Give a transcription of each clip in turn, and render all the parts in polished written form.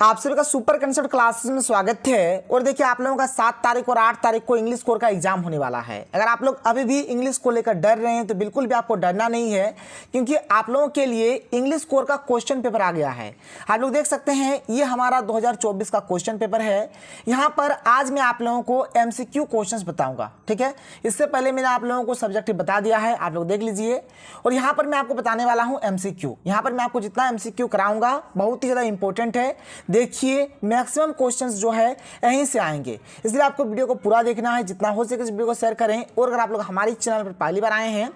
आप सभी का सुपर कंसेप्ट क्लासेस में स्वागत है। और देखिए आप लोगों का 7 तारीख और 8 तारीख को इंग्लिश कोर का एग्जाम होने वाला है। अगर आप लोग अभी भी इंग्लिश को लेकर डर रहे हैं तो बिल्कुल भी आपको डरना नहीं है, क्योंकि आप लोगों के लिए इंग्लिश कोर का क्वेश्चन पेपर आ गया है। आप लोग देख सकते हैं ये हमारा 2024 का क्वेश्चन पेपर है। यहाँ पर आज मैं आप लोगों को MCQ क्वेश्चन बताऊंगा, ठीक है। इससे पहले मैंने आप लोगों को सब्जेक्टिव बता दिया है, आप लोग देख लीजिए। और यहाँ पर मैं आपको बताने वाला हूँ MCQ। यहाँ पर मैं आपको जितना MCQ कराऊंगा बहुत ही ज़्यादा इंपॉर्टेंट है। देखिए मैक्सिमम क्वेश्चंस जो है यहीं से आएंगे, इसलिए आपको वीडियो को पूरा देखना है। जितना हो सके इस वीडियो को शेयर करें। और अगर आप लोग हमारे चैनल पर पहली बार आए हैं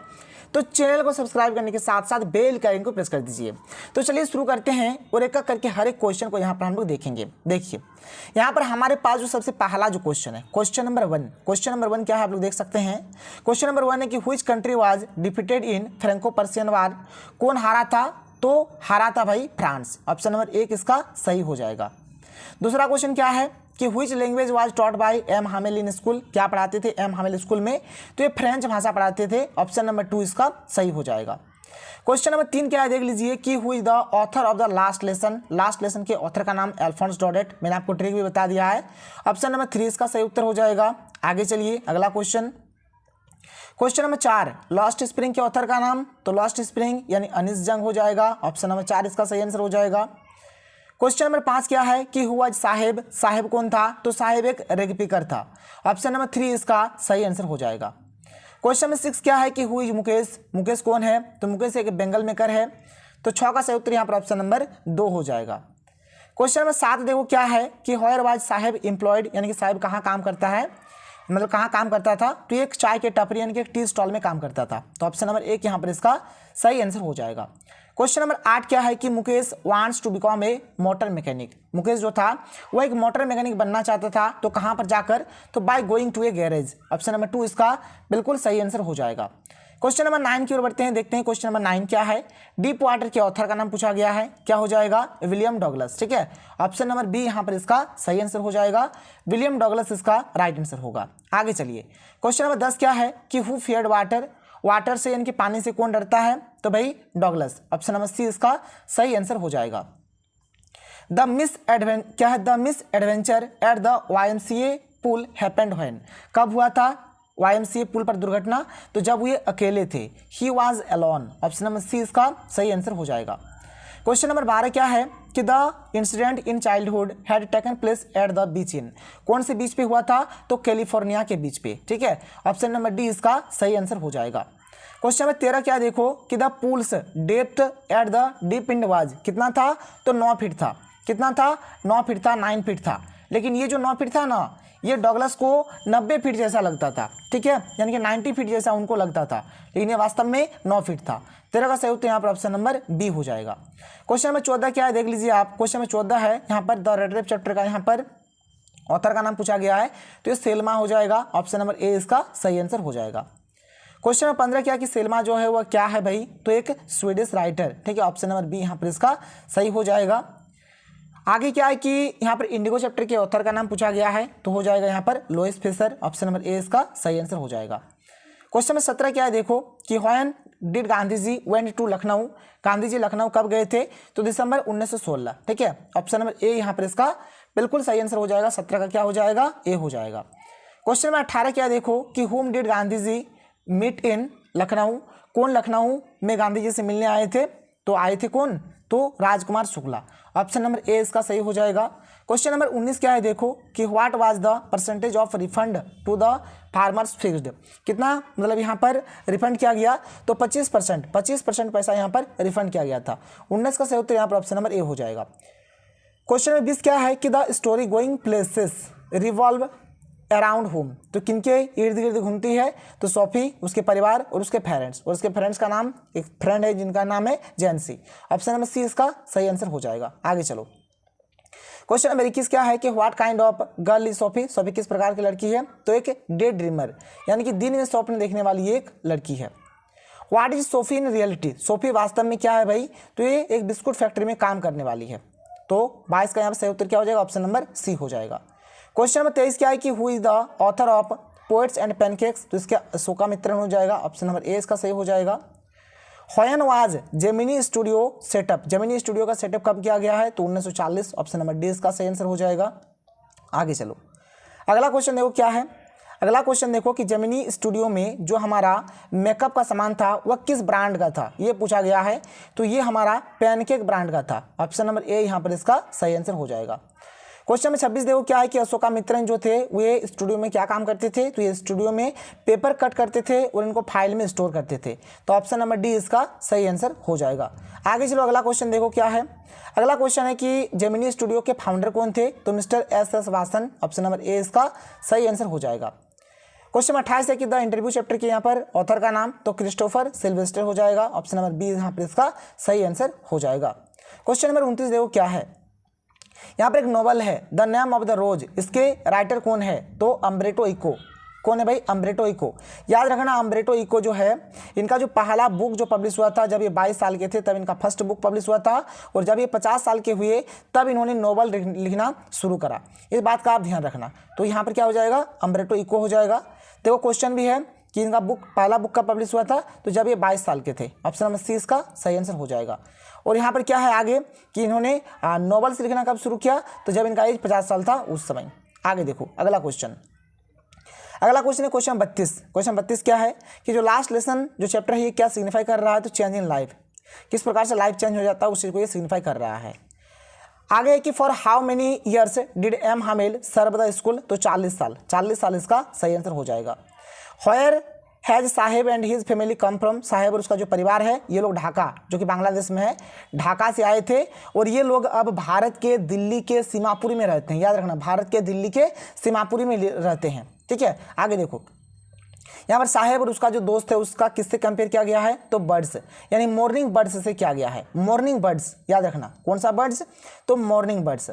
तो चैनल को सब्सक्राइब करने के साथ साथ बेल का आइकन को प्रेस कर दीजिए। तो चलिए शुरू करते हैं और एक एक करके हर एक क्वेश्चन को यहाँ पर हम लोग देखेंगे। देखिए यहाँ पर हमारे पास जो सबसे पहला जो क्वेश्चन है, क्वेश्चन नंबर 1। क्वेश्चन नंबर 1 क्या है आप लोग देख सकते हैं। क्वेश्चन नंबर 1 है कि which country was defeated in Franco Persian war. कौन हारा था? तो हारा था भाई फ्रांस। ऑप्शन नंबर 1 इसका सही हो जाएगा। दूसरा क्वेश्चन क्या है कि which language was taught by M Hamel in school. क्या पढ़ाते थे एम हामेल स्कूल में? तो ये फ्रेंच भाषा पढ़ाते थे। ऑप्शन नंबर 2 इसका सही हो जाएगा। क्वेश्चन नंबर 3 क्या है देख लीजिए कि who is the author of the last lesson. Last lesson के ऑथर का नाम अल्फोंस डॉडेट। मैंने आपको ट्रिक भी बता दिया है। ऑप्शन नंबर 3 इसका सही उत्तर हो जाएगा। आगे चलिए अगला question. Question number 4 lost spring के ऑथर का नाम। तो लॉस्ट स्प्रिंग यानी अनिस जंग हो जाएगा। ऑप्शन नंबर 4 इसका सही आंसर हो जाएगा। क्वेश्चन नंबर 5 क्या है कि हु वाज साहेब। साहेब कौन था? तो साहेब एक रेग पिकर था। ऑप्शन नंबर 3 इसका सही आंसर हो जाएगा। क्वेश्चन नंबर 6 क्या है कि हु इज मुकेश। मुकेश कौन है? तो मुकेश एक बेंगल मेकर है। तो 6 का सही उत्तर यहाँ पर ऑप्शन नंबर 2 हो जाएगा। क्वेश्चन नंबर 7 देखो क्या है कि वेयर वाज साहेब एम्प्लॉयड, यानी कि साहेब कहाँ काम करता है, मतलब कहाँ काम करता था? तो एक चाय के टपरी यानी कि एक टी स्टॉल में काम करता था। तो ऑप्शन नंबर 1 यहाँ पर इसका सही आंसर हो जाएगा। क्वेश्चन नंबर 8 क्या है कि Mukesh wants to become a motor mechanic. Mukesh जो था वो एक मोटर मैकेनिक बनना चाहता था। तो कहाँ पर जाकर? तो by going to a garage. Option number 2 इसका बिल्कुल सही आंसर हो जाएगा। क्वेश्चन नंबर 9 की ओर बढ़ते हैं, देखते हैं क्वेश्चन नंबर 9 क्या है। डीप वाटर के ऑथर का नाम पूछा गया है। क्या हो जाएगा? विलियम डगलस, ठीक है। ऑप्शन नंबर बी यहाँ पर इसका सही आंसर हो जाएगा। विलियम डगलस इसका राइट आंसर होगा। आगे चलिए क्वेश्चन नंबर 10 क्या है कि हु फियर्ड वाटर। वाटर से यानी कि पानी से कौन डरता है? तो भाई डगलस। ऑप्शन नंबर सी इसका सही आंसर हो जाएगा। The misadventure at the YMCA pool happened when. कब हुआ था YMCA पुल पर दुर्घटना? तो जब ये अकेले थे। He was alone. Option number C इसका सही आंसर हो जाएगा। क्वेश्चन नंबर 12 क्या है कि the incident in childhood had taken place at the beach in. कौन से बीच पे हुआ था? तो कैलिफोर्निया के बीच पे, ठीक है। ऑप्शन नंबर डी इसका सही आंसर हो जाएगा। क्वेश्चन नंबर 13 क्या देखो कि the pools depth at the deep and was. कितना था? तो 9 फीट था। कितना था? 9 फीट था, 9 फीट था। लेकिन ये जो 9 फीट था ना, ये डगलस को 90 फीट जैसा लगता था, ठीक है, यानी कि 90 फीट जैसा उनको लगता था, लेकिन ये वास्तव में 9 फीट था। 13 का सही उत्तर यहाँ पर ऑप्शन नंबर बी हो जाएगा। क्वेश्चन नंबर 14 क्या है देख लीजिए आप। क्वेश्चन नंबर 14 है यहाँ पर द रेड रेप चैप्टर का यहाँ पर ऑथर का नाम पूछा गया है। तो ये सेल्मा हो जाएगा। ऑप्शन नंबर ए इसका सही आंसर हो जाएगा। क्वेश्चन नंबर 15 क्या कि सेल्मा जो है वह क्या है भाई? तो एक स्वीडिश राइटर, ठीक है। ऑप्शन नंबर बी यहाँ पर इसका सही हो जाएगा। आगे क्या है कि यहाँ पर इंडिगो चैप्टर के ऑथर का नाम पूछा गया है। तो हो जाएगा यहाँ पर Lois Fisher. Option number A इसका सही आंसर हो जाएगा। क्वेश्चन नंबर 17 क्या है देखो कि when did Gandhi ji went to Lucknow. Gandhi ji Lucknow कब गए थे? तो दिसंबर 1916, ठीक है। ऑप्शन नंबर ए यहाँ पर इसका बिल्कुल सही आंसर हो जाएगा। 17 का क्या हो जाएगा? ए हो जाएगा। क्वेश्चन नंबर 18 क्या देखो कि whom did Gandhi ji meet in Lucknow. कौन लखनऊ में गांधी जी से मिलने आए थे? तो आए थे कौन? तो Rajkumar Shukla. Option number A इसका सही हो जाएगा। क्वेश्चन नंबर 19 क्या है देखो कि what was the percentage of refund to the farmers fixed. कितना मतलब यहाँ पर रिफंड किया गया? तो 25% पैसा यहाँ पर रिफंड किया गया था। 19 का सही उत्तर यहाँ पर ऑप्शन नंबर ए हो जाएगा। क्वेश्चन नंबर 20 क्या है कि the story going places revolve around home. तो किनके इर्द गिर्द घूमती है? तो सोफी, उसके परिवार और उसके पेरेंट्स। और उसके पेरेंट्स का नाम, एक फ्रेंड है जिनका नाम है जैनसी। ऑप्शन नंबर सी इसका सही आंसर हो जाएगा। आगे चलो क्वेश्चन नंबर 21 क्या है कि what kind of girl is Sophie. Sophie किस प्रकार की लड़की है? तो एक डे ड्रीमर, यानी कि दिन में स्वप्न देखने वाली एक लड़की है। What is Sophie in reality. Sophie वास्तव में क्या है भाई? तो ये एक बिस्कुट फैक्ट्री में काम करने वाली है। तो 22 का यहाँ पर सही उत्तर क्या हो जाएगा? ऑप्शन नंबर सी हो जाएगा। क्वेश्चन नंबर 23 क्या है कि who is the author of poets and pancakes. तो इसका शोका मित्रन हो जाएगा। ऑप्शन नंबर ए इसका सही हो जाएगा। When was Gemini studio setup, Gemini studio का सेटअप कब किया गया है? तो 1940। ऑप्शन नंबर डी इसका सही आंसर हो जाएगा। आगे चलो, अगला क्वेश्चन देखो क्या है। अगला क्वेश्चन देखो कि जेमिनी स्टूडियो में जो हमारा मेकअप का सामान था वह किस ब्रांड का था, ये पूछा गया है। तो ये हमारा पैनकेक ब्रांड का था। ऑप्शन नंबर ए यहाँ पर इसका सही आंसर हो जाएगा। क्वेश्चन नंबर 26 देखो क्या है कि अशोकामित्रन जो थे वे स्टूडियो में क्या काम करते थे? तो ये स्टूडियो में पेपर कट करते थे और इनको फाइल में स्टोर करते थे। तो ऑप्शन नंबर डी इसका सही आंसर हो जाएगा। आगे चलो, अगला क्वेश्चन देखो क्या है। अगला क्वेश्चन है कि जेमिनी स्टूडियो के फाउंडर कौन थे? तो mister S Vasan. Option number A इसका सही आंसर हो जाएगा। क्वेश्चन 28 है कि द इंटरव्यू चैप्टर के यहाँ पर ऑथर का नाम, तो क्रिस्टोफर सिल्वेस्टर हो जाएगा। ऑप्शन नंबर बी यहाँ पर इसका सही आंसर हो जाएगा। क्वेश्चन नंबर 29 देखो क्या है। यहाँ पर एक नॉवल है द नेम ऑफ द रोज, इसके राइटर कौन है? तो अम्ब्रेटो इको। कौन है भाई? अम्ब्रेटो इको। याद रखना, अम्ब्रेटो इको जो है इनका जो पहला बुक जो पब्लिश हुआ था जब ये 22 साल के थे तब इनका फर्स्ट बुक पब्लिश हुआ था, और जब ये 50 साल के हुए तब इन्होंने नॉवल लिखना शुरू करा। इस बात का आप ध्यान रखना। तो यहाँ पर क्या हो जाएगा? अम्ब्रेटो इको हो जाएगा। देखो क्वेश्चन भी है कि इनका बुक पहला बुक कब पब्लिश हुआ था? तो जब ये 22 साल के थे। ऑप्शन नंबर सी इसका सही आंसर हो जाएगा। और यहाँ पर क्या है आगे कि इन्होंने नॉवेल्स लिखना कब शुरू किया? तो जब इनका एज 50 साल था उस समय। आगे देखो अगला क्वेश्चन। अगला क्वेश्चन है क्वेश्चन 32। क्वेश्चन 32 क्या है कि जो लास्ट लेसन जो चैप्टर है ये क्या सिग्निफाई कर रहा है? तो चेंज इन लाइफ, किस प्रकार से लाइफ चेंज हो जाता है उस चीज़ को ये सिग्निफाई कर रहा है। आगे है कि for how many years did M Hamel serve the school? तो 40 साल। 40 साल इसका सही आंसर हो जाएगा। Where has Saheb and his family come from? Saheb और उसका जो परिवार है ये लोग ढाका, जो कि बांग्लादेश में है, ढाका से आए थे और ये लोग अब भारत के दिल्ली के सीमापुरी में रहते हैं। याद रखना, भारत के दिल्ली के सीमापुरी में रहते हैं। ठीक है, आगे देखो यहाँ पर साहेब और उसका जो दोस्त है उसका किससे कंपेयर किया गया है? तो बर्ड्स, यानी मॉर्निंग बर्ड्स से किया गया है। मॉर्निंग बर्ड्स, याद रखना कौन सा बर्ड्स? तो morning birds.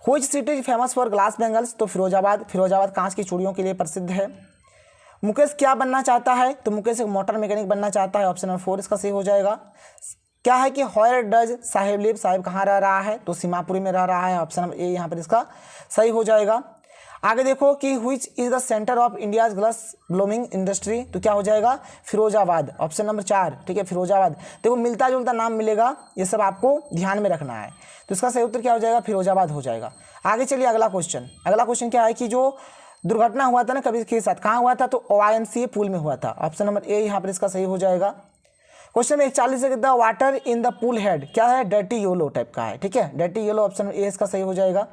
Which city is famous for glass bangles? तो फिरोजाबाद। फिरोजाबाद कांच की चूड़ियों के लिए प्रसिद्ध है। मुकेश क्या बनना चाहता है? तो मुकेश एक मोटर मैकेनिक बनना चाहता है। ऑप्शन नंबर 4 इसका सही हो जाएगा। क्या है कि व्हेयर डज साहेब लिव? साहेब कहाँ रह रहा है? तो सीमापुरी में रह रहा है। ऑप्शन नंबर ए यहाँ पर इसका सही हो जाएगा। आगे देखो कि which is the centre of India's glass blowing industry? तो क्या हो जाएगा? फिरोजाबाद। Option number 4। ठीक है, फिरोजाबाद। देखो मिलता जुलता नाम मिलेगा, ये सब आपको ध्यान में रखना है। तो इसका सही उत्तर क्या हो जाएगा? फिरोजाबाद हो जाएगा। आगे चलिए अगला क्वेश्चन। अगला क्वेश्चन क्या है कि जो दुर्घटना हुआ था ना कभी के साथ, कहाँ हुआ था? तो OIMCA पूल में हुआ था। ऑप्शन नंबर ए यहाँ पर इसका सही हो जाएगा। क्वेश्चन में 41 है the water in the pool head क्या है? डर्टी येलो टाइप का है। ठीक है, डर्टी येलो। ऑप्शन ए इसका सही हो जाएगा।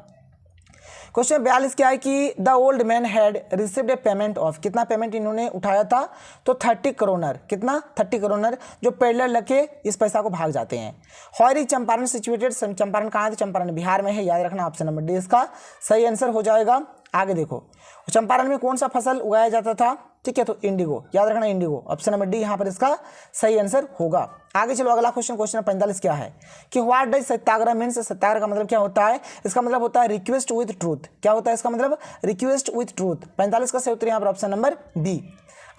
क्वेश्चन 42 क्या है कि the old man had received A payment of? कितना पेमेंट इन्होंने उठाया था? तो 30 करोनर। कितना? 30 करोनर, जो पेडलर लगे इस पैसा को भाग जाते हैं। Where is Champaran situated? Champaran कहाँ है? चंपारण बिहार में है। याद रखना, ऑप्शन नंबर डी इसका सही आंसर हो जाएगा। आगे देखो चंपारण में कौन सा फसल उगाया जाता था? ठीक है, तो इंडिगो। याद रखना इंडिगो। ऑप्शन नंबर डी यहाँ पर इसका सही आंसर होगा। आगे चलो अगला क्वेश्चन। क्वेश्चन 45 क्या है कि व्हाट डज सत्याग्रह मीन्स? सत्याग्रह का मतलब क्या होता है? इसका मतलब होता है रिक्वेस्ट विथ ट्रूथ। क्या होता है इसका मतलब? Request with truth. 45 का सही उत्तर यहाँ पर ऑप्शन नंबर बी।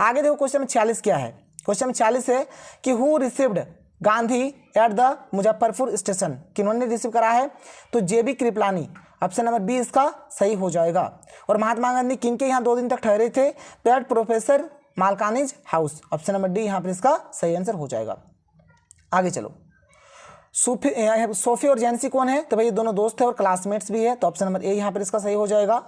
आगे देखो क्वेश्चन में 46 क्या है। क्वेश्चन में 46 है कि who received Gandhi at the Muzaffarpur station? किन्होंने रिसीव करा है? तो JB Kripalani. Option number B इसका सही हो जाएगा। और महात्मा गांधी किनके यहाँ 2 दिन तक ठहरे थे? तो at professor Malkani's house. Option number D यहाँ पर इसका सही आंसर हो जाएगा। आगे चलो, सोफी और जेंसी कौन है? तो भाई ये दोनों दोस्त है और क्लासमेट्स भी है। तो ऑप्शन नंबर ए यहाँ पर इसका सही हो जाएगा।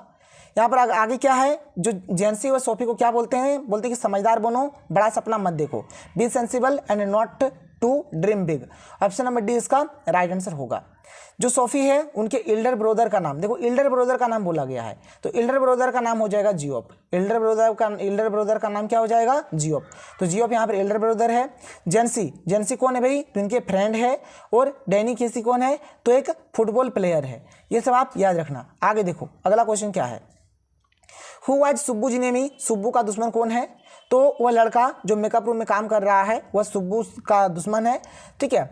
यहाँ पर आगे क्या है, जो जेंसी और सोफी को क्या बोलते हैं? बोलते हैं कि समझदार बनो, बड़ा सपना मत देखो, be sensible and not to dream big. Option number D इसका राइट आंसर होगा। जो सोफी है उनके एल्डर ब्रदर का नाम, देखो एल्डर ब्रदर का नाम बोला गया है, तो एल्डर ब्रदर का नाम हो जाएगा जियोप। एल्डर ब्रदर का नाम क्या हो जाएगा? जियोप। तो जियोप यहाँ पर एल्डर ब्रदर है। जेंसी कौन है भाई? तो इनके फ्रेंड है। और डैनी केसी कौन है? तो एक फुटबॉल प्लेयर है। ये सब आप याद रखना। आगे देखो अगला क्वेश्चन क्या है। Who was Subbu enemy? Subbu का दुश्मन कौन है? तो वह लड़का जो मेकअप रूम में काम कर रहा है वह सुब्बू का दुश्मन है। ठीक है,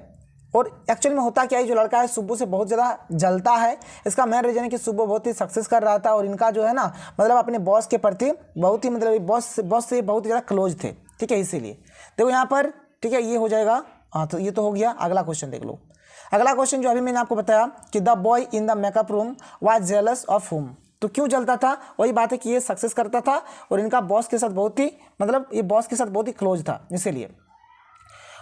और एक्चुअल में होता क्या है, जो लड़का है सुब्बू से बहुत ज़्यादा जलता है। इसका मेन रीजन है कि सुब्बू बहुत ही सक्सेस कर रहा था और इनका जो है ना मतलब अपने बॉस के प्रति बहुत ही मतलब बॉस से बहुत ही ज़्यादा क्लोज थे। ठीक है, इसीलिए देखो यहाँ पर। ठीक है, ये हो जाएगा। हाँ, तो ये तो हो गया। अगला क्वेश्चन देख लो। अगला क्वेश्चन जो अभी मैंने आपको बताया कि the boy in the makeup room was jealous of हुम? तो क्यों जलता था? वही बात है कि ये सक्सेस करता था और इनका बॉस के साथ बहुत ही मतलब ये बॉस के साथ बहुत ही क्लोज था, इसीलिए।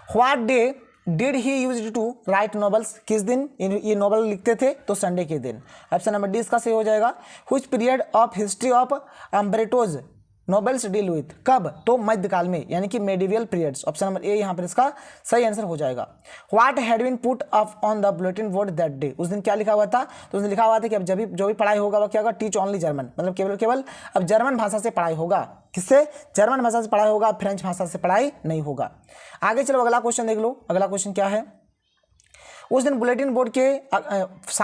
What day did he use to write novels, किस दिन ये नॉवल लिखते थे, तो संडे के दिन। ऑप्शन नंबर डी इसका सही हो जाएगा। Which period of history of Umberto's novels deal with, कब, तो मध्यकाल में, यानी कि medieval periods. Option number A यहाँ पर इसका सही आंसर हो जाएगा। What had been put up on the bulletin board that day, उस दिन क्या लिखा हुआ था, तो उस दिन लिखा हुआ था कि अब जो भी पढ़ाई होगा वह क्या होगा, टीच ओनली जर्मन, मतलब केवल अब जर्मन भाषा से पढ़ाई होगा। किससे, जर्मन भाषा से पढ़ाई होगा, फ्रेंच भाषा से पढ़ाई नहीं होगा। आगे चलो अगला क्वेश्चन देख लो। अगला क्वेश्चन क्या है, उस दिन बुलेटिन बोर्ड के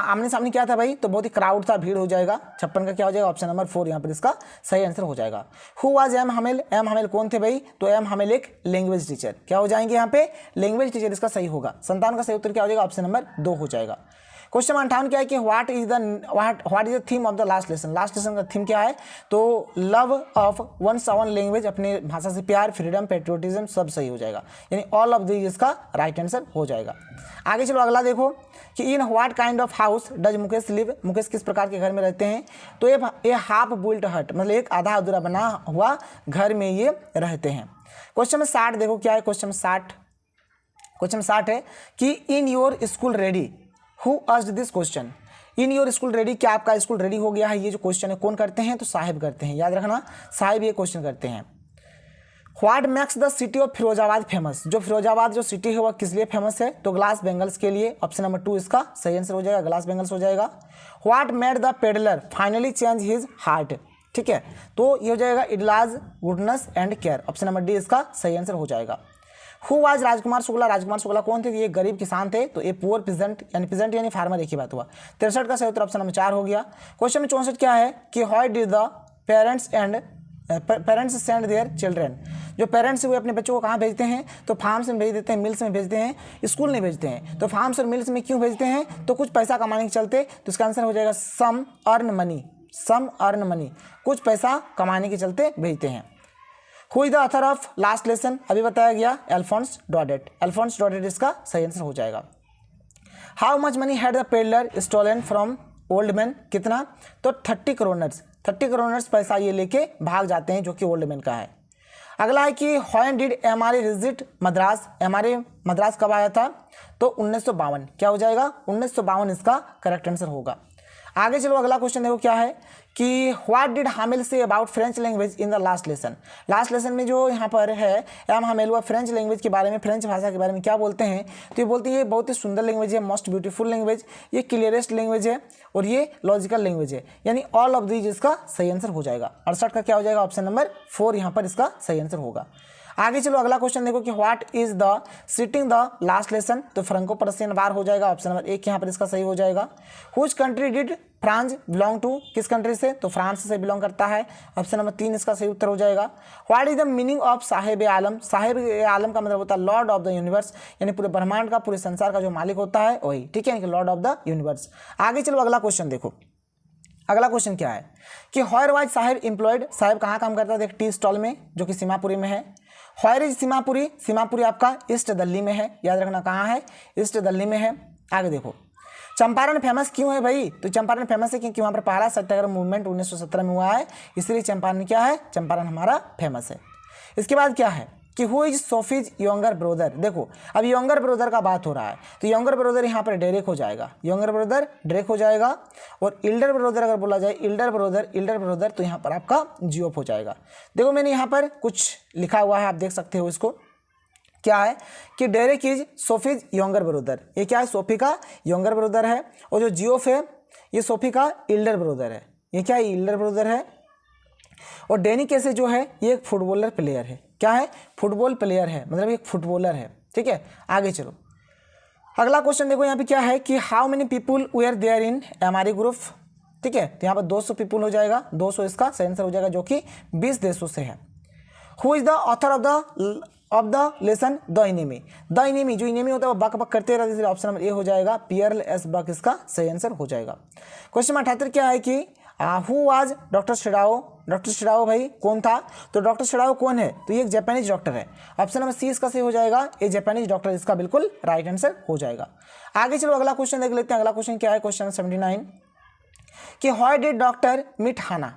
आमने सामने क्या था भाई, तो बहुत ही क्राउड था, भीड़ हो जाएगा। 56 का क्या हो जाएगा, ऑप्शन नंबर 4 यहाँ पर इसका सही आंसर हो जाएगा। Who was M Hamel, M Hamel कौन थे भाई, तो एम हमेल एक लैंग्वेज टीचर, क्या हो जाएंगे यहाँ पे, लैंग्वेज टीचर इसका सही होगा। 57 का सही उत्तर क्या हो जाएगा, ऑप्शन नंबर 2 हो जाएगा। क्वेश्चन 58 क्या है कि what is the theme of the last lesson, last lesson का थीम क्या है, तो love of one's own language, अपने भाषा से प्यार, फ्रीडम, पेट्रियोटिज्म, सब सही हो जाएगा, यानी ऑल ऑफ दिस इसका राइट आंसर हो जाएगा। आगे चलो अगला देखो कि in what kind of house does Mukesh live, Mukesh किस प्रकार के घर में रहते हैं, तो ये हाफ बुइल्ट हट, मतलब एक आधा अधूरा बना हुआ घर में ये रहते हैं। क्वेश्चन 60 देखो क्या है, क्वेश्चन 60 है कि in your school ready, who asked this question, in your school ready, क्या आपका स्कूल रेडी हो गया है, ये जो क्वेश्चन है कौन करते हैं, तो साहिब करते हैं, याद रखना साहिब ये क्वेश्चन करते हैं। What makes the city of Firozabad famous, जो फिरोजाबाद जो सिटी है वह किस लिए फेमस है, तो ग्लास बेंगल्स के लिए। ऑप्शन नंबर 2 इसका सही आंसर हो जाएगा, ग्लास बेंगल्स हो जाएगा। What made the peddler finally change his heart, ठीक है, तो ये हो जाएगा Edla's goodness and care. Option number D इसका सही आंसर हो जाएगा। हु वाज राजकुमार शुक्ला, राजकुमार शुक्ला कौन थे, ये गरीब किसान थे, तो ये पुअर पिजेंट यानी फार्मर, एक ही बात हुआ। 63 का सही उत्तर ऑप्शन नंबर 4 हो गया। क्वेश्चन में 64 क्या है कि how did the parents send their children, जो पेरेंट्स वो अपने बच्चों को कहाँ भेजते हैं, तो फार्म्स में भेज देते हैं, मिल्स में भेजते हैं, स्कूल नहीं भेजते हैं। तो फार्म्स और मिल्स में क्यों भेजते हैं, तो कुछ पैसा कमाने के चलते, तो इसका आंसर हो जाएगा सम अर्न मनी, कुछ पैसा कमाने के चलते भेजते हैं। Who is the author of last lesson, अभी बताया गया, अल्फोंस डॉडेट इसका सही आंसर हो जाएगा। How much money had the peddler stolen from old man, कितना, तो 30 करोनर्स पैसा ये लेके भाग जाते हैं, जो कि ओल्ड मैन का है। अगला है कि when did MRA visit Madras, MRA Madras कब आया था, तो 1952, क्या हो जाएगा, 1952 इसका करेक्ट आंसर होगा। आगे चलो अगला क्वेश्चन देखो क्या है कि what did Hamel say about French language in the last lesson में जो यहाँ पर है एम हामिल वह फ्रेंच लैंग्वेज के बारे में, फ्रेंच भाषा के बारे में क्या बोलते हैं, तो ये बोलते हैं ये बहुत ही सुंदर लैंग्वेज है, मोस्ट ब्यूटीफुल लैंग्वेज, ये क्लियरेस्ट लैंग्वेज है और ये लॉजिकल लैंग्वेज है, यानी ऑल ऑफ दीज इसका सही आंसर हो जाएगा। 68 का क्या हो जाएगा, ऑप्शन नंबर 4 यहाँ पर इसका सही आंसर होगा। आगे चलो अगला क्वेश्चन देखो कि what is the sitting the last lesson, तो फ्रांको पर्शियन वार हो जाएगा, ऑप्शन नंबर 1 यहाँ पर इसका सही हो जाएगा। Which country did France belong to, किस कंट्री से, तो फ्रांस से बिलोंग करता है, ऑप्शन नंबर 3 इसका सही उत्तर हो जाएगा। What is the meaning of Sahib Alam, Sahib Alam का मतलब होता है लॉर्ड ऑफ द यूनिवर्स, यानी पूरे ब्रह्मांड का, पूरे संसार का जो मालिक होता है वही, ठीक है, लॉर्ड ऑफ द यूनिवर्स। आगे चलो अगला क्वेश्चन देखो, अगला क्वेश्चन क्या है कि where was Sahib employed, Sahib कहाँ काम करता था, एक टी स्टॉल में जो कि सीमापुरी में है। व्हेयर इज सीमापुरी आपका ईस्ट दिल्ली में है, याद रखना कहाँ है, ईस्ट दिल्ली में है। आगे देखो चंपारण फेमस क्यों है भाई, तो चंपारण फेमस है क्योंकि वहाँ पर पहला सत्याग्रह मूवमेंट 1917 में हुआ है, इसलिए चंपारण क्या है, चंपारण हमारा फेमस है। इसके बाद क्या है कि who is Sophie's younger brother, देखो अब यंगर ब्रदर का बात हो रहा है, तो यंगर ब्रदर यहाँ पर डेरेक हो जाएगा, यंगर ब्रदर ड्रेक हो जाएगा, और इल्डर ब्रदर अगर बोला जाए इल्डर ब्रदर तो यहाँ पर आपका जियोप हो जाएगा। देखो मैंने यहाँ पर कुछ लिखा हुआ है, आप देख सकते हो इसको, क्या है कि Derek is Sophie's younger brother, ये क्या है, सोफी का यंगर ब्रदर है, और जो जियोफ है ये सोफी का इल्डर ब्रदर है, ये क्या है, इल्डर ब्रदर है। और डेनी कैसे जो है ये एक फुटबॉलर प्लेयर है, क्या है, फुटबॉल प्लेयर है, मतलब एक फुटबॉलर है, ठीक है। आगे चलो अगला क्वेश्चन देखो यहाँ पे क्या है कि how many people were there in MRA group, ठीक है, तो यहाँ पर 200 पीपुल हो जाएगा, 200 इसका सही आंसर हो जाएगा, जो कि 20 देशों से है। Who is the author of the lesson the enemy, जो इनेमी होता है वो बक बक करते रहते, इसलिए ऑप्शन नंबर ए हो जाएगा, पियरल एस बक इसका सही आंसर हो जाएगा। क्वेश्चन 78 क्या है कि हु वाज डॉक्टर शिडाओ भाई कौन था, तो डॉक्टर शिडाओ कौन है, तो ये एक जापानीज डॉक्टर है, ऑप्शन नंबर सी इसका सही हो जाएगा, ये जापानीज डॉक्टर इसका बिल्कुल राइट आंसर हो जाएगा। आगे चलो अगला क्वेश्चन देख लेते हैं, अगला क्वेश्चन क्या है, क्वेश्चन 79 कि व्हाई डिड डॉक्टर मीट हाना,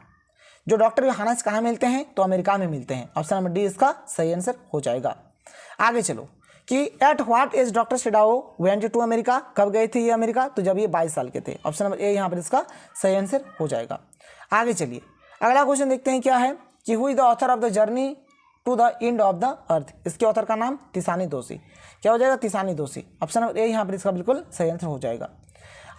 जो डॉक्टर हाना से कहाँ मिलते हैं, तो अमेरिका में मिलते हैं, ऑप्शन नंबर डी इसका सही आंसर हो जाएगा। आगे चलो कि एट व्हाट एज डॉक्टर सिडाओ वेंट टू अमेरिका, कब गए थे ये अमेरिका, तो जब ये 22 साल के थे। ऑप्शन नंबर ए यहाँ पर इसका सही आंसर हो जाएगा। आगे चलिए अगला क्वेश्चन देखते हैं क्या है कि who is the author of the journey to the end of the earth. इसके ऑथर का नाम तिसानी दोषी। क्या हो जाएगा? तिसानी दोषी। ऑप्शन नंबर ए यहाँ पर इसका बिल्कुल सही आंसर हो जाएगा।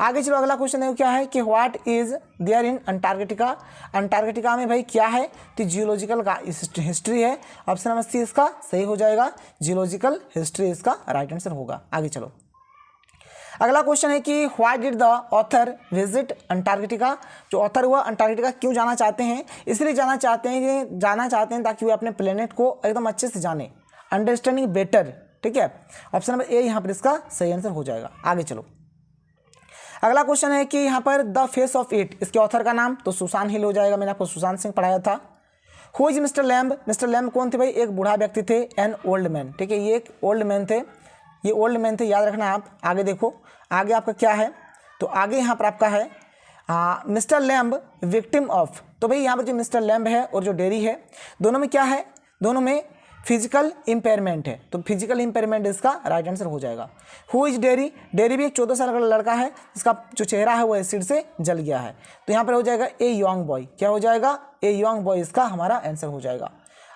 आगे चलो अगला क्वेश्चन है क्या है कि what is there in Antarctica. Antarctica में भाई क्या है? तो जियोलॉजिकल का हिस्ट्री है। ऑप्शन नंबर सी इसका सही हो जाएगा, जियोलॉजिकल हिस्ट्री इसका राइट आंसर होगा। आगे चलो अगला क्वेश्चन है कि why did the author visit Antarctica. जो ऑथर हुआ अंटार्कटिका क्यों जाना चाहते हैं? इसलिए जाना चाहते हैं ताकि वे अपने प्लेनेट को एकदम अच्छे से जाने, अंडरस्टैंडिंग बेटर। ठीक है, ऑप्शन नंबर ए यहाँ पर इसका सही आंसर हो जाएगा। आगे चलो अगला क्वेश्चन है कि यहाँ पर द फेस ऑफ इट, इसके ऑथर का नाम तो सुशांत हिल हो जाएगा। मैंने आपको सुशांत सिंह पढ़ाया था। Who is mister lamb. Mister lamb कौन थे भाई? एक बूढ़ा व्यक्ति थे, एन ओल्ड मैन। ठीक है, ये एक ओल्ड मैन थे, ये ओल्ड मैन थे, याद रखना आप। आगे देखो आगे आपका क्या है, तो आगे यहाँ पर आपका है मिस्टर लैम्ब विक्टिम ऑफ। तो भाई यहाँ पर जो मिस्टर लैम्ब है और जो डेरी है, दोनों में क्या है? दोनों में फिजिकल इंपेयरमेंट है, तो फिजिकल इंपेयरमेंट इसका राइट आंसर हो जाएगा। Who is dairy. डेरी भी एक 14 साल का लड़का है जिसका जो चेहरा है वो एसिड से जल गया है, तो यहाँ पर हो जाएगा ए यंग बॉय। क्या हो जाएगा? ए यंग बॉय इसका हमारा आंसर हो जाएगा।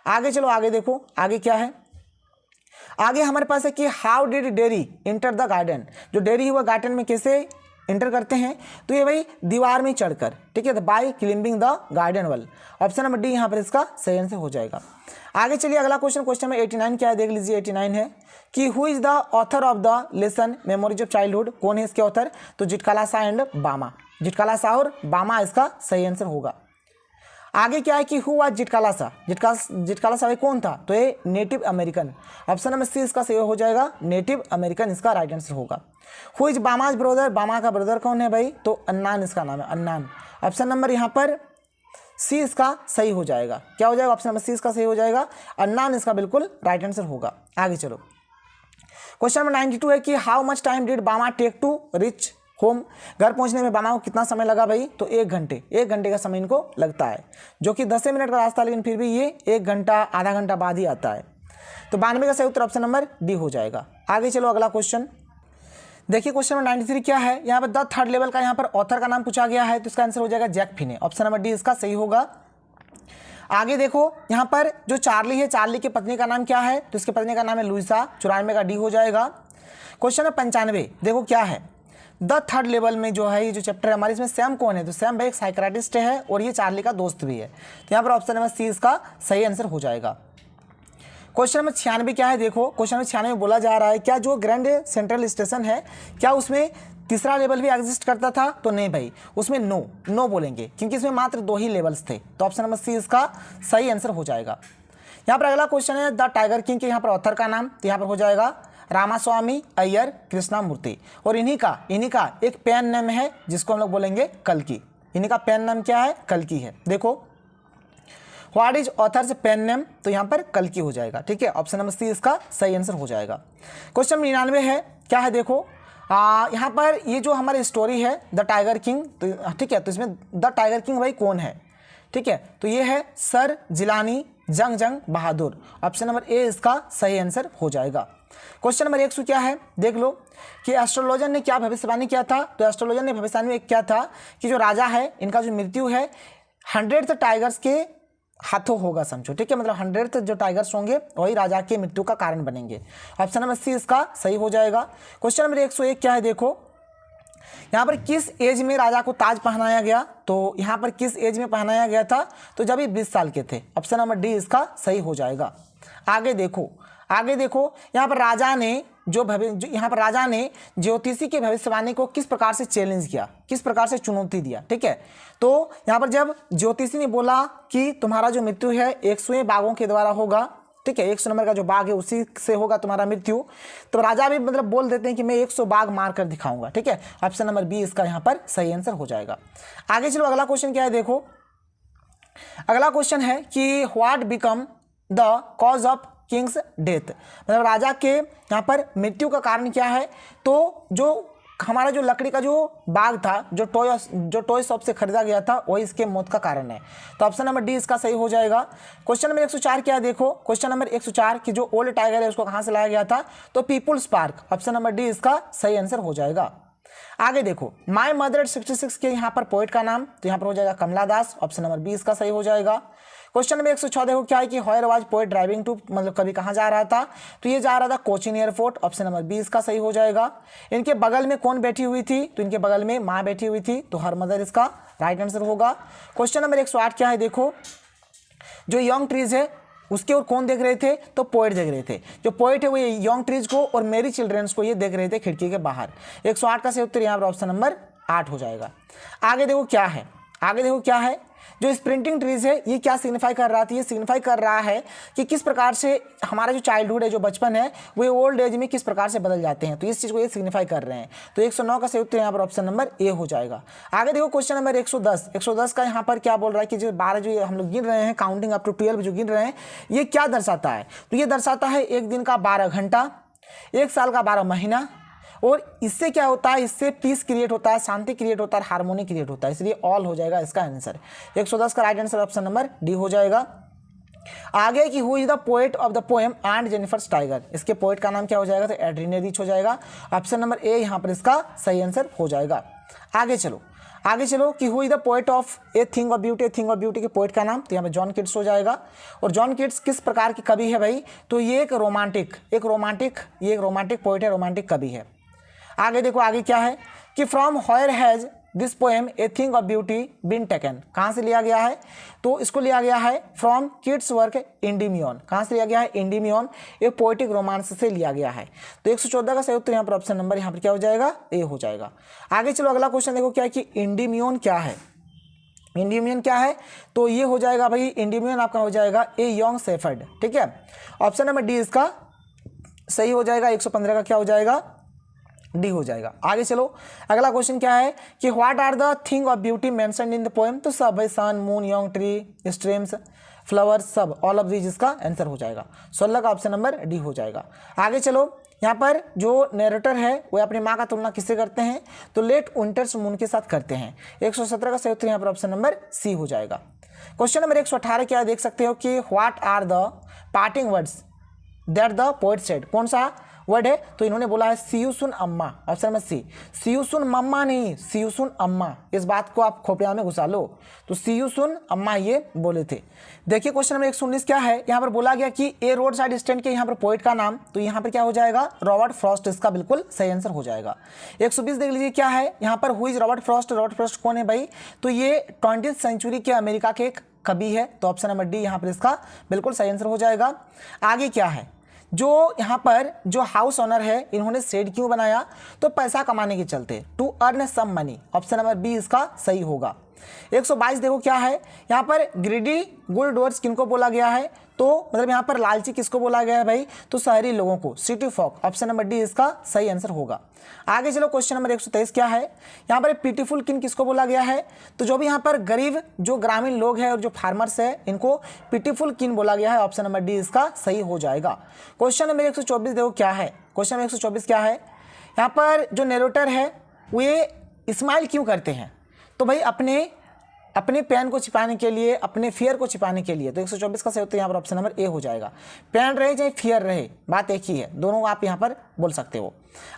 आगे चलो आगे देखो आगे क्या है। आगे हमारे पास है कि how did dairy enter the garden. जो डेरी हुआ गार्डन में कैसे इंटर करते हैं? तो ये भाई दीवार में चढ़कर। ठीक है, तो by climbing the garden wall. Option number D यहाँ पर इसका सही आंसर हो जाएगा। आगे चलिए अगला क्वेश्चन नंबर 89 क्या है देख लीजिए। 89 है कि who is the author of the lesson memories of childhood. कौन है इसके ऑथर? तो जिटकाला शाह एंड बामा। जिटकाला शाह और बामा इसका सही आंसर होगा। आगे क्या है कि who was Zitkala Sa. Zitkala Sa कौन था? तो ये native American. Option number C इसका सही हो जाएगा, नेटिव अमेरिकन इसका राइट आंसर होगा। Who is Bama's brother. Bama का ब्रदर कौन है भाई? तो अन्नान इसका नाम है, अन्नान। ऑप्शन नंबर यहाँ पर सी इसका सही हो जाएगा। क्या हो जाएगा? ऑप्शन नंबर सी इसका सही हो जाएगा, अन्नान इसका बिल्कुल राइट आंसर होगा। आगे चलो क्वेश्चन नंबर 92 है कि हाउ मच टाइम डिड बामा टेक टू रिच होम। घर पहुंचने में बामा को कितना समय लगा भाई? तो 1 घंटे। 1 घंटे का समय इनको लगता है, जो कि 10 मिनट का रास्ता, लेकिन फिर भी ये 1 घंटा आधा घंटा बाद ही आता है। तो 92 का सही उत्तर ऑप्शन नंबर डी हो जाएगा। आगे चलो अगला क्वेश्चन देखिए। क्वेश्चन नंबर 93 क्या है? यहाँ पर द थर्ड लेवल का यहाँ पर ऑथर का नाम पूछा गया है, तो इसका आंसर हो जाएगा जैक फिने। ऑप्शन नंबर डी इसका सही होगा। आगे देखो यहाँ पर जो चार्ली है, चार्ली की पत्नी का नाम क्या है? तो इसकी पत्नी का नाम है लुइसा। 94 का डी हो जाएगा। क्वेश्चन नंबर 95 देखो क्या है? द थर्ड लेवल में जो है ये जो चैप्टर है हमारे, इसमें सैम कौन है? तो सैम भाई एक साइकियाट्रिस्ट है और ये चार्ली का दोस्त भी है, तो यहाँ पर ऑप्शन नंबर सी इसका सही आंसर हो जाएगा। क्वेश्चन नंबर 96 क्या है? देखो क्वेश्चन नंबर 96 में बोला जा रहा है क्या जो ग्रैंड सेंट्रल स्टेशन है क्या उसमें तीसरा लेवल भी एग्जिस्ट करता था? तो नहीं भाई, उसमें नो बोलेंगे, क्योंकि इसमें मात्र 2 ही लेवल्स थे, तो ऑप्शन नंबर सी इसका सही आंसर हो जाएगा। यहाँ पर अगला क्वेश्चन है द टाइगर किंग के यहाँ पर ऑथर का नाम, तो यहाँ पर हो जाएगा रामास्वामी अय्यर कृष्णामूर्ति। और इन्हीं का एक पेन नेम है जिसको हम लोग बोलेंगे कल्कि। इन्हीं का पेन नेम क्या है? कल्कि है। देखो what is author's pen name? तो यहाँ पर कल्कि हो जाएगा। ठीक है, ऑप्शन नंबर सी इसका सही आंसर हो जाएगा। क्वेश्चन 99 है क्या है? देखो यहाँ पर ये जो हमारी स्टोरी है द टाइगर किंग, तो ठीक है, तो इसमें द टाइगर किंग भाई कौन है? ठीक है, तो ये है सर जिलानी जंग बहादुर। ऑप्शन नंबर ए इसका सही आंसर हो जाएगा। क्वेश्चन नंबर 100 क्या है? देख लो कि एस्ट्रोलॉजर ने क्या भविष्यवाणी किया था? तो एस्ट्रोलॉजर ने भविष्यवाणी में क्या था कि जो राजा है इनका जो मृत्यु है 100 टाइगर्स के हाथों होगा, समझो। ठीक है, मतलब 100 जो टाइगर्स होंगे वही राजा के मृत्यु का कारण बनेंगे। ऑप्शन नंबर सी इसका सही हो जाएगा। क्वेश्चन नंबर 101 क्या है? देखो यहाँ पर किस एज में राजा को ताज पहनाया गया? तो यहाँ पर किस एज में पहनाया गया था? तो जब ये 20 साल के थे। ऑप्शन नंबर डी इसका सही हो जाएगा। आगे देखो यहाँ पर राजा ने ज्योतिषी के भविष्यवाणी को किस प्रकार से चैलेंज किया, किस प्रकार से चुनौती दिया? ठीक है, तो यहाँ पर जब ज्योतिषी ने बोला कि तुम्हारा जो मृत्यु है 100 बाघों के द्वारा होगा, ठीक है, 100 नंबर का जो बाघ है उसी से होगा तुम्हारा मृत्यु, तो राजा भी मतलब बोल देते हैं कि मैं 100 बाघ मार कर दिखाऊंगा। ठीक है, ऑप्शन नंबर बी इसका यहाँ पर सही आंसर हो जाएगा। आगे चलो अगला क्वेश्चन क्या है? देखो अगला क्वेश्चन है कि what become the cause of Kings death, मतलब राजा के यहाँ पर मृत्यु का कारण क्या है? तो जो हमारा जो लकड़ी का जो बाग था, जो टॉय शॉप से खरीदा गया था, वही इसके मौत का कारण है। तो ऑप्शन नंबर डी इसका सही हो जाएगा। क्वेश्चन नंबर 104 क्या है देखो, क्वेश्चन नंबर 104 कि जो ओल्ड टाइगर है उसको कहाँ से लाया गया था, तो people's park, option number D इसका सही आंसर हो जाएगा। आगे देखो, माई मदर एट 66 के यहाँ पर पोएट का नाम, तो यहाँ पर हो जाएगा कमला दास, ऑप्शन नंबर बी इसका सही हो जाएगा। क्वेश्चन नंबर 106 देखो क्या है कि हॉयर वाज पोएट ड्राइविंग टू, मतलब कभी कहाँ जा रहा था, तो ये जा रहा था Cochin airport, option number B इसका सही हो जाएगा। इनके बगल में कौन बैठी हुई थी, तो इनके बगल में माँ बैठी हुई थी, तो हर मदर इसका राइट आंसर होगा। क्वेश्चन नंबर 108 क्या है देखो, जो यंग ट्रीज है उसके और कौन देख रहे थे, तो पोएट देख रहे थे। जो पोएट है वो ये यंग ट्रीज को और मेरी चिल्ड्रंस को ये देख रहे थे खिड़की के बाहर। 108 का सही उत्तर यहाँ पर ऑप्शन नंबर 8 हो जाएगा। आगे देखो क्या है, आगे देखो क्या है, जो स्प्रिंटिंग ट्रीज है ये क्या सिग्निफाई कर रहा था, ये सिग्निफाई कर रहा है कि किस प्रकार से हमारा जो चाइल्डहुड है, जो बचपन है, वो ओल्ड एज में किस प्रकार से बदल जाते हैं, तो इस चीज़ को ये सिग्निफाई कर रहे हैं। तो 109 का सही उत्तर यहाँ पर ऑप्शन नंबर ए हो जाएगा। आगे देखो क्वेश्चन नंबर 110 का यहाँ पर क्या बोल रहा है कि जो 12 जो हम लोग गिन रहे हैं, काउंटिंग अप टू 12 जो गिन रहे हैं, ये क्या दर्शाता है, तो ये दर्शाता है एक दिन का 12 घंटा, एक साल का 12 महीना, और इससे क्या होता है, इससे पीस क्रिएट होता है, शांति क्रिएट होता है, हार्मोनी क्रिएट होता है, इसलिए ऑल हो जाएगा इसका आंसर। 110 का right answer option number D हो जाएगा। आगे कि who is the poet of the poem and Jennifer's tiger, इसके पोएट का नाम क्या हो जाएगा, तो एड्रीने रिच हो जाएगा, ऑप्शन नंबर ए यहाँ पर इसका सही आंसर हो जाएगा। आगे चलो, आगे चलो कि who is the poet of A thing of beauty, thing of beauty के पोएट का नाम, तो यहाँ पे जॉन किट्स हो जाएगा। और जॉन किट्स किस प्रकार के कवि है भाई, तो ये एक रोमांटिक पोएट है, रोमांटिक कवि है। आगे देखो आगे क्या है कि from where has this poem a thing of beauty been taken, कहाँ से लिया गया है, तो इसको लिया गया है फ्रॉम किड्स वर्क इंडिमियन, कहाँ से लिया गया है, इंडिमियन, ये पोएटिक रोमांस से लिया गया है। तो 114 का सही उत्तर यहाँ पर ऑप्शन नंबर यहाँ पर क्या हो जाएगा, ए हो जाएगा। आगे चलो अगला क्वेश्चन देखो क्या है कि इंडिमियन क्या है, इंडिमियन क्या है, तो ये हो जाएगा भाई, इंडिमियन आपका हो जाएगा ए यंग शेफर्ड, ठीक है, ऑप्शन नंबर डी इसका सही हो जाएगा। 115 का क्या हो जाएगा, डी हो जाएगा। आगे चलो अगला क्वेश्चन क्या है कि what are the thing of beauty mentioned in the poem, तो सब है, sun, moon, young tree, streams, flowers, सब, ऑल ऑफ दीज इसका आंसर हो जाएगा। 16 का ऑप्शन नंबर डी हो जाएगा। आगे चलो यहाँ पर जो नैरेटर है वो अपनी माँ का तुलना किससे करते हैं, तो लेट विंटर्स मून के साथ करते हैं। 117 का सही उत्तर यहाँ पर ऑप्शन नंबर सी हो जाएगा। क्वेश्चन नंबर 118 क्या देख सकते हो कि what are the parting words that the poet said, कौन सा वर्ड है, तो इन्होंने बोला है सी you soon amma, option number C, see you soon mamma नहीं, सी यू सुन अम्मा, इस बात को आप खोपड़िया में घुसा लो, तो सी यू सुन अम्मा ये बोले थे। देखिए क्वेश्चन नंबर 119 क्या है, यहाँ पर बोला गया कि ए रोड साइड स्टैंड के यहाँ पर पोएट का नाम, तो यहाँ पर क्या हो जाएगा, रॉबर्ट फ्रॉस्ट, इसका बिल्कुल सही आंसर हो जाएगा। 120 देख लीजिए क्या है यहाँ पर, who is Robert Frost, Robert Frost कौन है भाई, तो ये 20th सेंचुरी के अमेरिका के एक कवि है, तो ऑप्शन नंबर डी यहाँ पर इसका बिल्कुल सही आंसर हो जाएगा। आगे क्या है, जो यहाँ पर जो हाउस ओनर है इन्होंने शेड क्यों बनाया, तो पैसा कमाने के चलते, to earn some money, option number B इसका सही होगा। 122 देखो क्या है, यहाँ पर ग्रीडी गुड डोर्स किनको बोला गया है, तो मतलब यहाँ पर लालची किसको बोला गया है भाई, तो शहरी लोगों को, city folk, option number D इसका सही आंसर होगा। आगे चलो क्वेश्चन नंबर 123 क्या है, यहाँ पर पीटीफुल किन किसको बोला गया है, तो जो भी यहाँ पर गरीब जो ग्रामीण लोग हैं और जो फार्मर्स है इनको पीटीफुल किन बोला गया है, ऑप्शन नंबर डी इसका सही हो जाएगा। क्वेश्चन नंबर 124 देखो क्या है, क्वेश्चन नंबर 124 क्या है, यहाँ पर जो नैरेटर है वे स्माइल क्यों करते हैं, तो भाई अपने पेन को छिपाने के लिए, अपने फियर को छिपाने के लिए, तो 124 का सही उत्तर यहाँ पर ऑप्शन नंबर ए हो जाएगा। पेन रहे चाहे फियर रहे, बात एक ही है, दोनों आप यहाँ पर बोल सकते हो।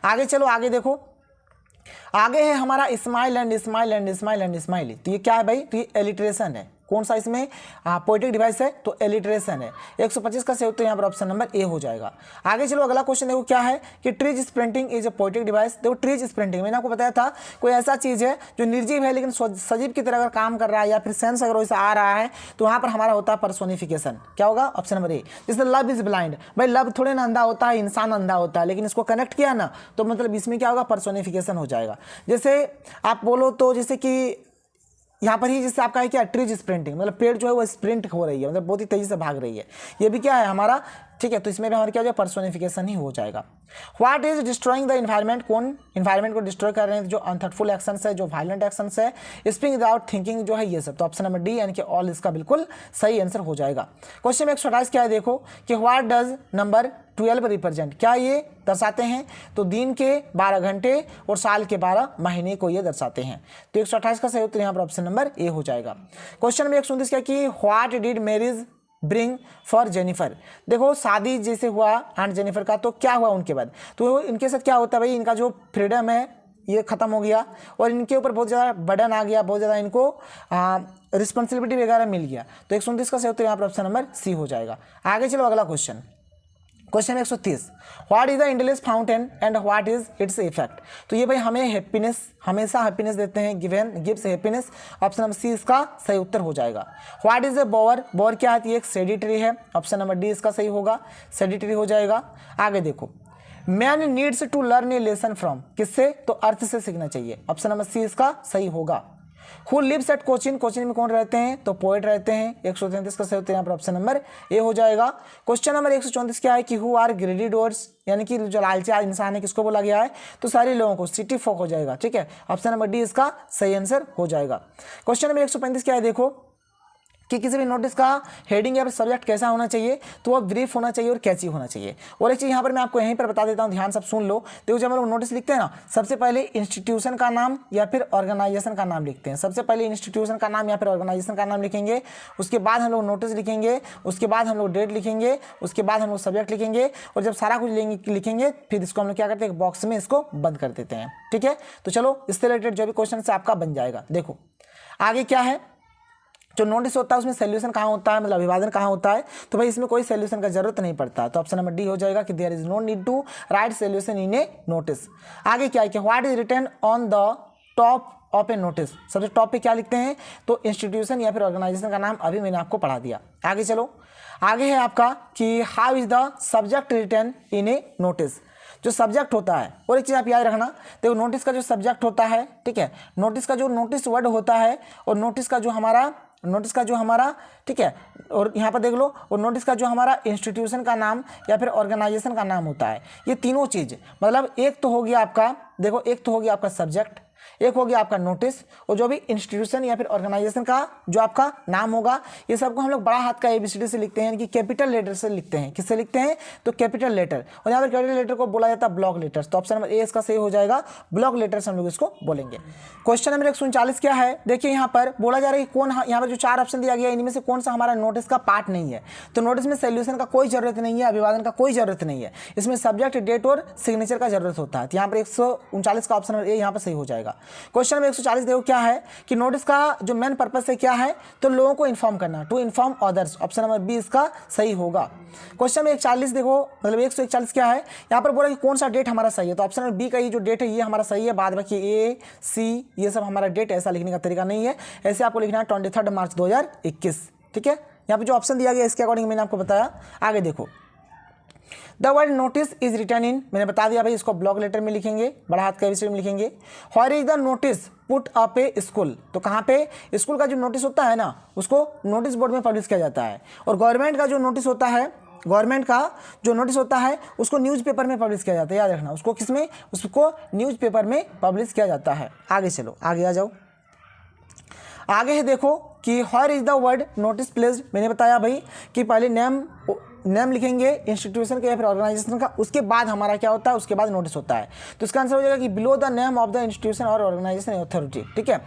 आगे चलो आगे देखो, आगे है हमारा smile and smile and smile and smile, तो ये क्या है भाई, तो ये एलिट्रेशन है, कौन सा इसमें पोएटिक डिवाइस है, तो एलिट्रेशन है। 125 का सही उत्तर यहाँ पर ऑप्शन नंबर ए हो जाएगा। आगे चलो अगला क्वेश्चन देखो क्या है कि trees sprinting is a poetic device, देखो ट्रीज स्प्रिंटिंग मैंने आपको बताया था कोई ऐसा चीज़ है जो निर्जीव है लेकिन सजीव की तरह अगर काम कर रहा है या फिर सेंस अगर वैसा आ रहा है, तो वहाँ पर हमारा होता है पर्सोनिफिकेशन, क्या होगा, ऑप्शन नंबर ए। जैसे लव इज ब्लाइंड, भाई लव थोड़े ना अंधा होता है, इंसान अंधा होता है, लेकिन इसको कनेक्ट किया ना तो मतलब इसमें क्या होगा, पर्सोनिफिकेशन हो जाएगा। जैसे आप बोलो तो जैसे कि यहाँ पर ही जैसे आपका है क्या, ट्रीज स्प्रिंटिंग, मतलब पेड़ जो है वो स्प्रिंट हो रही है, मतलब बहुत ही तेजी से भाग रही है, ये भी क्या है हमारा ठीक है, तो इसमें भी हमारा क्या हो जाएगा, पर्सोनिफिकेशन ही हो जाएगा। What is destroying the environment, कौन इन्वायरमेंट को डिस्ट्रॉय कर रहे हैं, जो अनथॉटफुल एक्शंस है, जो वायलेंट एक्शंस है, स्पीकिंग विदाउट थिंकिंग जो है ये सब। तो ऑप्शन नंबर डी यानी कि ऑल इसका बिल्कुल सही आंसर हो जाएगा। क्वेश्चन में 128 क्या है देखो कि व्हाट डज नंबर 12 रिप्रेजेंट, क्या ये दर्शाते हैं, तो दिन के 12 घंटे और साल के 12 महीने को ये दर्शाते हैं। तो 128 का सही उत्तर यहाँ पर ऑप्शन नंबर ए हो जाएगा। क्वेश्चन में 129 क्या कि what did marriage bring for Jennifer, देखो शादी जैसे हुआ एंड जेनिफर का, तो क्या हुआ उनके बाद, तो इनके साथ क्या होता है भाई, इनका जो फ्रीडम है ये खत्म हो गया और इनके ऊपर बहुत ज़्यादा बर्डन आ गया, बहुत ज़्यादा इनको रिस्पॉन्सिबिलिटी वगैरह मिल गया। तो 129 का सही उत्तर यहाँ पर ऑप्शन नंबर सी हो जाएगा। आगे चलो अगला question, question 130, what is the endless fountain and what is its effect, तो ये भाई हमें हैप्पीनेस, हमेशा हैप्पीनेस देते हैं, gives happiness, option number C इसका सही उत्तर हो जाएगा। What is the bower, bower क्या है, ये एक सेडिटरी है, ऑप्शन नंबर डी इसका सही होगा, सेडिटरी हो जाएगा। आगे देखो, man needs to learn a lesson from, किससे, तो अर्थ से सीखना चाहिए, ऑप्शन नंबर सी इसका सही होगा। Who lives at Cochin, Cochin में कौन रहते हैं, तो पोएट रहते हैं, 133 का सही उत्तर यहाँ पर ऑप्शन नंबर ए हो जाएगा। क्वेश्चन नंबर 134 क्या है कि हु आर ग्रेडी डोर्स, यानी कि जो लालची इंसान है किसको बोला गया है, तो सारे लोगों को, सिटी फोक हो जाएगा, ठीक है, ऑप्शन नंबर डी इसका सही आंसर हो जाएगा। क्वेश्चन नंबर 135 क्या है देखो कि किसी भी नोटिस का हेडिंग या फिर सब्जेक्ट कैसा होना चाहिए, तो वह ब्रीफ होना चाहिए और कैची होना चाहिए। और एक चीज़ यहाँ पर मैं आपको यहीं पर बता देता हूँ, ध्यान सब सुन लो। देखो जब हम लोग नोटिस लिखते हैं ना, सबसे पहले इंस्टीट्यूशन का नाम या फिर ऑर्गेनाइजेशन का नाम लिखते हैं। सबसे पहले इंस्टीट्यूशन का नाम या फिर ऑर्गेनाइजेशन का नाम लिखेंगे, उसके बाद हम लोग नोटिस लिखेंगे, उसके बाद हम लोग डेट लिखेंगे, उसके बाद हम लोग सब्जेक्ट लिखेंगे, और जब सारा कुछ लिखेंगे फिर इसको हम लोग क्या करते हैं, एक बॉक्स में इसको बंद कर देते हैं, ठीक है। तो चलो इससे रिलेटेड जो भी क्वेश्चन से आपका बन जाएगा। देखो आगे क्या है, जो नोटिस होता है उसमें सोल्यूशन कहाँ होता है, मतलब अभिवादन कहाँ होता है, तो भाई इसमें कोई सोल्यूशन का जरूरत नहीं पड़ता, तो ऑप्शन नंबर डी हो जाएगा कि there is no need to write solution in a notice. आगे क्या है कि what is written on the top of a notice, सबसे टॉप पे क्या लिखते हैं, तो इंस्टीट्यूशन या फिर ऑर्गेनाइजेशन का नाम अभी मैंने आपको पढ़ा दिया। आगे चलो, आगे है आपका कि how is the subject written in a notice, जो सब्जेक्ट होता है। और एक चीज़ आप याद रखना, देखो नोटिस का जो सब्जेक्ट होता है, ठीक है, नोटिस का जो नोटिस वर्ड होता है और नोटिस का जो हमारा ठीक है, और यहाँ पर देख लो, और नोटिस का जो हमारा इंस्टीट्यूशन का नाम या फिर ऑर्गेनाइजेशन का नाम होता है, ये तीनों चीज़ मतलब एक तो हो गया आपका, देखो एक तो हो गया आपका सब्जेक्ट, एक हो गया आपका नोटिस, और जो भी इंस्टीट्यूशन या फिर ऑर्गेनाइजेशन का जो आपका नाम होगा, ये सबको हम लोग बड़ा हाथ का ABCD से लिखते हैं, कि कैपिटल लेटर से लिखते हैं। किससे लिखते हैं, तो कैपिटल लेटर, और यहाँ पर कैपिटल लेटर को बोला जाता है ब्लॉक लेटर्स, तो ऑप्शन नंबर ए इसका सही हो जाएगा, ब्लॉक लेटर्स हम लोग इसको बोलेंगे। क्वेश्चन नंबर 139 क्या है, देखिए यहाँ पर बोला जा रहा है कि कौन, यहाँ पर जो 4 ऑप्शन दिया गया इनमें से कौन सा हमारा नोटिस का पार्ट नहीं है। तो नोटिस में सोल्यूशन का कोई जरूरत नहीं है, अभिवादन का कोई जरूरत नहीं है, इसमें सब्जेक्ट, डेट और सिग्नेचर का जरूरत होता है। तो यहाँ पर 139 का ऑप्शन नंबर ए यहाँ पर सही हो जाएगा। क्वेश्चन नंबर 140 देखो क्या है कि नोटिस का जो मेन पर्पस है क्या है, तो लोगों को इन्फॉर्म करना, to inform others, option number B इसका सही होगा। क्वेश्चन में 140 देखो, मतलब 141 क्या है, यहाँ पर बोला कि कौन सा डेट हमारा सही है, तो ऑप्शन नंबर बी का ये जो डेट है ये हमारा सही है, बाद बाकी ए सी ये सब हमारा डेट, ऐसा लिखने का तरीका नहीं है, ऐसे आपको लिखना है 23 मार्च 2021, ठीक है। यहाँ पे जो ऑप्शन दिया गया इसके अकॉर्डिंग मैंने आपको बताया। आगे देखो, the word notice is return in, मैंने बता दिया भाई, इसको ब्लॉक लेटर में लिखेंगे, बड़ा हाथ का ABCD में लिखेंगे। Where is the notice put up A school, तो कहाँ पे, स्कूल का जो नोटिस होता है ना उसको नोटिस बोर्ड में पब्लिश किया जाता है, और गवर्नमेंट का जो नोटिस होता है, गवर्नमेंट का जो नोटिस होता है उसको न्यूज़पेपर में पब्लिश किया जाता है, याद रखना, उसको किसमें, उसको न्यूज़पेपर में पब्लिश किया जाता है। आगे चलो, आगे आ जाओ, आगे है देखो कि where is the word notice placed, मैंने बताया भाई कि पहले नेम लिखेंगे इंस्टीट्यूशन का या फिर ऑर्गेनाइजेशन का, उसके बाद हमारा क्या होता है, उसके बाद नोटिस होता है। तो इसका आंसर हो जाएगा कि below the name of the institution और ऑर्गेनाइजेशन अथॉरिटी, ठीक है,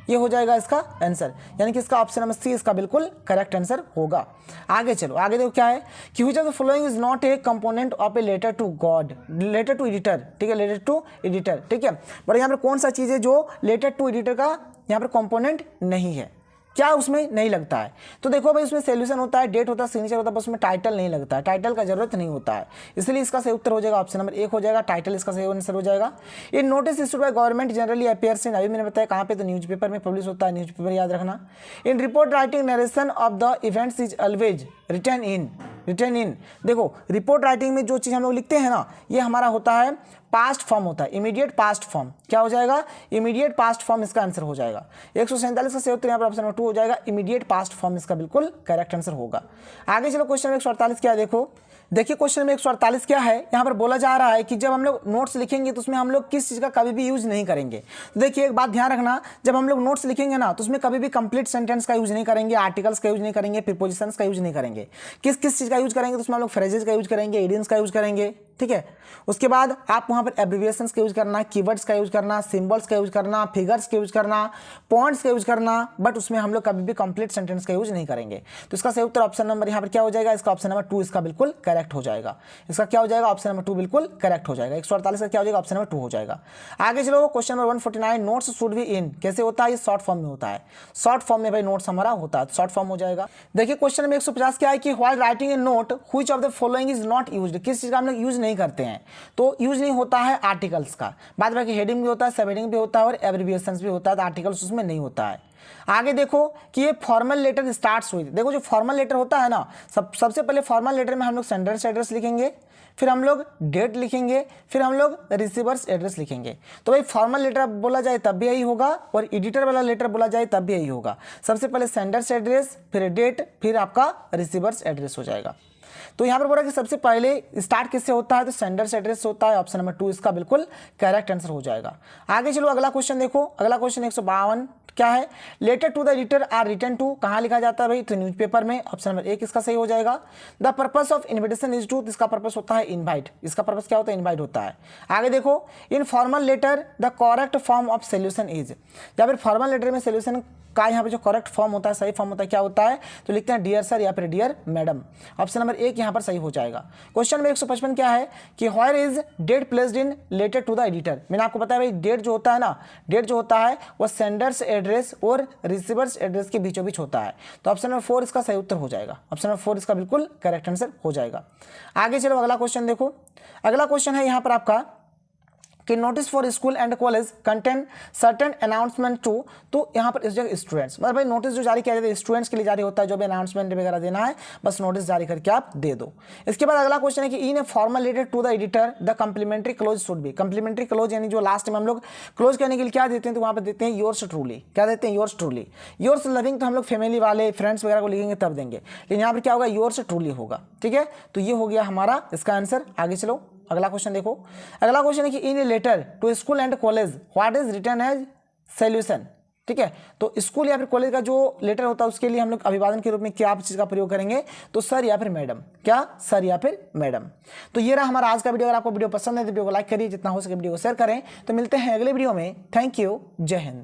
ये हो जाएगा इसका आंसर, यानी कि इसका ऑप्शन नंबर सी इसका बिल्कुल करेक्ट आंसर होगा। आगे चलो, आगे देखो क्या है कि which of the following is not a component of a letter to God, letter to editor, ठीक है, लेटर टू एडिटर, ठीक है, बट यहाँ पर कौन सा चीज़ है जो लेटर टू एडिटर का यहाँ पर कंपोनेंट नहीं है, क्या उसमें नहीं लगता है, तो देखो भाई उसमें सोल्यूशन होता है, डेट होता है, सिग्नेचर होता है, बस उसमें टाइटल नहीं लगता है, टाइटल का जरूरत नहीं होता है, इसलिए इसका सही उत्तर हो जाएगा ऑप्शन नंबर 1 हो जाएगा, टाइटल इसका सही आंसर हो जाएगा। ये notice issued by government generally appears इन, अभी मैंने बताया कहाँ पे, तो न्यूज़पेपर में पब्लिश होता है, न्यूज़पेपर याद रखना। In report writing narration of the events is always written in, देखो रिपोर्ट राइटिंग में जो चीज़ हम लोग लिखते हैं ना, ये हमारा होता है पास्ट फॉर्म होता है, इमीडिएट पास्ट फॉर्म। क्या हो जाएगा? इमीडिएट पास्ट फॉर्म इसका आंसर हो जाएगा। 147 का सही उत्तर यहाँ पर ऑप्शन नंबर 2 हो जाएगा, इमीडिएट पास्ट फॉर्म इसका बिल्कुल करेक्ट आंसर होगा। आगे चलो क्वेश्चन नंबर 148 क्या है देखो। देखिए क्वेश्चन नंबर 148 क्या है, यहाँ पर बोला जा रहा है कि जब हम लोग नोट्स लिखेंगे तो उसमें हम लोग किस चीज़ का कभी भी यूज नहीं करेंगे। तो देखिए एक बात ध्यान रखना, जब हम लोग नोट्स लिखेंगे ना तो उसमें कभी भी कंप्लीट सेंटेंस का यूज नहीं करेंगे, आर्टिकल्स का यूज नहीं करेंगे, प्रीपोजिशंस का यूज नहीं करेंगे। किस किस चीज़ का यूज करेंगे तो उसमें हम लोग फ्रेजेस का यूज करेंगे, इडियम्स का यूज करेंगे, ठीक है। उसके बाद आप वहाँ पर एब्रिविएशंस का यूज करना, कीवर्ड्स का यूज करना, सिंबल्स का यूज करना, फिगर्स का यूज करना, पॉइंट्स का यूज करना, बट उसमें हम लोग कभी भी कंप्लीट सेंटेंस का यूज नहीं करेंगे। तो इसका सही उत्तर ऑप्शन नंबर यहाँ पर क्या हो जाएगा? इसका ऑप्शन नंबर 2 इसका बिल्कुल करेक्ट हो जाएगा। इसका क्या हो जाएगा? ऑप्शन नंबर 2 बिल्कुल करेक्ट हो जाएगा। 148 का क्या हो जाएगा? ऑप्शन नंबर 2 हो जाएगा। आगे चलो question number 149, notes should be in, कैसे होता है? ये शॉर्ट फॉर्म में होता है। शॉर्ट फॉर्म में भाई नोट्स हमारा होता है, शॉर्ट फॉर्म हो जाएगा। देखिए क्वेश्चन नंबर 150 क्या है कि while writing a note which of the following is not used, किस चीज का हम लोग यूज नहीं करते हैं? तो यूज नहीं होता है आर्टिकल्स का, बाद बाकी हेडिंग भी होता है, सब हेडिंग भी होता है और एब्रिविएशंस भी होता है, तो आर्टिकल्स उसमें नहीं होता है। आगे देखो कि ये फॉर्मल लेटर स्टार्ट्स हुई, देखो जो फॉर्मल लेटर होता है ना, सबसे पहले फॉर्मल लेटर में हम लोग सेंडर्स एड्रेस लिखेंगे, फिर हम लोग डेट लिखेंगे, फिर हम लोग रिसीवर्स एड्रेस लिखेंगे। तो भाई फॉर्मल लेटर बोला जाए तब भी यही होगा और एडिटर वाला लेटर बोला जाए तब भी यही होगा। सबसे पहले सेंडर्स एड्रेस, फिर डेट, फिर आपका रिसीवर्स एड्रेस हो जाएगा। तो यहाँ पर बोला कि सबसे पहले स्टार्ट किससे होता है? तो सेंडर्स एड्रेस से होता है। ऑप्शन नंबर 2 इसका बिल्कुल करेक्ट आंसर हो जाएगा। आगे चलो अगला क्वेश्चन देखो। अगला क्वेश्चन 152 क्या है? Letter to the editor are written to, कहाँ लिखा जाता है भाई? तो न्यूज़पेपर में। ऑप्शन नंबर 1 इसका सही हो जाएगा। The purpose of invitation is to, इसका पर्पस होता है इनवाइट, इसका पर्पस क्या होता है? इनवाइट होता है। आगे देखो in formal letter the correct form of solution is, या फिर फॉर्मल लेटर में सोल्यूशन का यहाँ पे जो करेक्ट फॉर्म होता है, सही फॉर्म होता है, क्या होता है? तो लिखते हैं डियर सर या फिर डियर मैडम। ऑप्शन नंबर 1 यहाँ पर सही हो जाएगा। क्वेश्चन नंबर 155 क्या है कि where is date placed in letter to the editor. मैंने आपको बताया भाई डेट जो होता है ना, डेट जो होता है वो सेंडर्स एड्रेस और रिसीवर्स एड्रेस के बीचों बीच होता है। तो ऑप्शन नंबर 4 इसका सही उत्तर हो जाएगा। ऑप्शन नंबर 4 इसका बिल्कुल करेक्ट आंसर हो जाएगा। आगे चलो अगला क्वेश्चन देखो। अगला क्वेश्चन है यहाँ पर आपका कि notice for school and college contain certain announcement to, तो यहाँ पर इस जगह स्टूडेंट्स, मतलब भाई नोटिस जो जारी किया जाता है स्टूडेंट्स के लिए जारी होता है, जो भी अनाउंसमेंट वगैरह देना है बस नोटिस जारी करके आप दे दो। इसके बाद अगला क्वेश्चन है कि in a formal letter to the editor the complimentary close should be. Complimentary close यानी जो लास्ट में हम लोग क्लोज करने के लिए क्या देते हैं, तो वहाँ पर देते हैं योर्स ट्रूली। क्या देते हैं? Yours truly. योर्स लविंग तो हम लोग फैमिली वाले फ्रेंड्स वगैरह को लिखेंगे तब देंगे, लेकिन यहाँ पर क्या होगा? योर्स ट्रूली होगा। ठीक है, तो ये हो गया हमारा इसका आंसर। आगे चलो अगला क्वेश्चन देखो। अगला क्वेश्चन है कि in a letter to school and college what is written as solution. ठीक है, तो स्कूल या फिर कॉलेज का जो लेटर होता है उसके लिए हम लोग अभिवादन के रूप में क्या चीज़ का प्रयोग करेंगे? तो सर या फिर मैडम। क्या? सर या फिर मैडम। तो ये रहा हमारा आज का वीडियो। अगर आपको वीडियो पसंद है तो वीडियो को लाइक करिए, जितना हो सके वीडियो को शेयर करें। तो मिलते हैं अगले वीडियो में। थैंक यू, जय हिंद।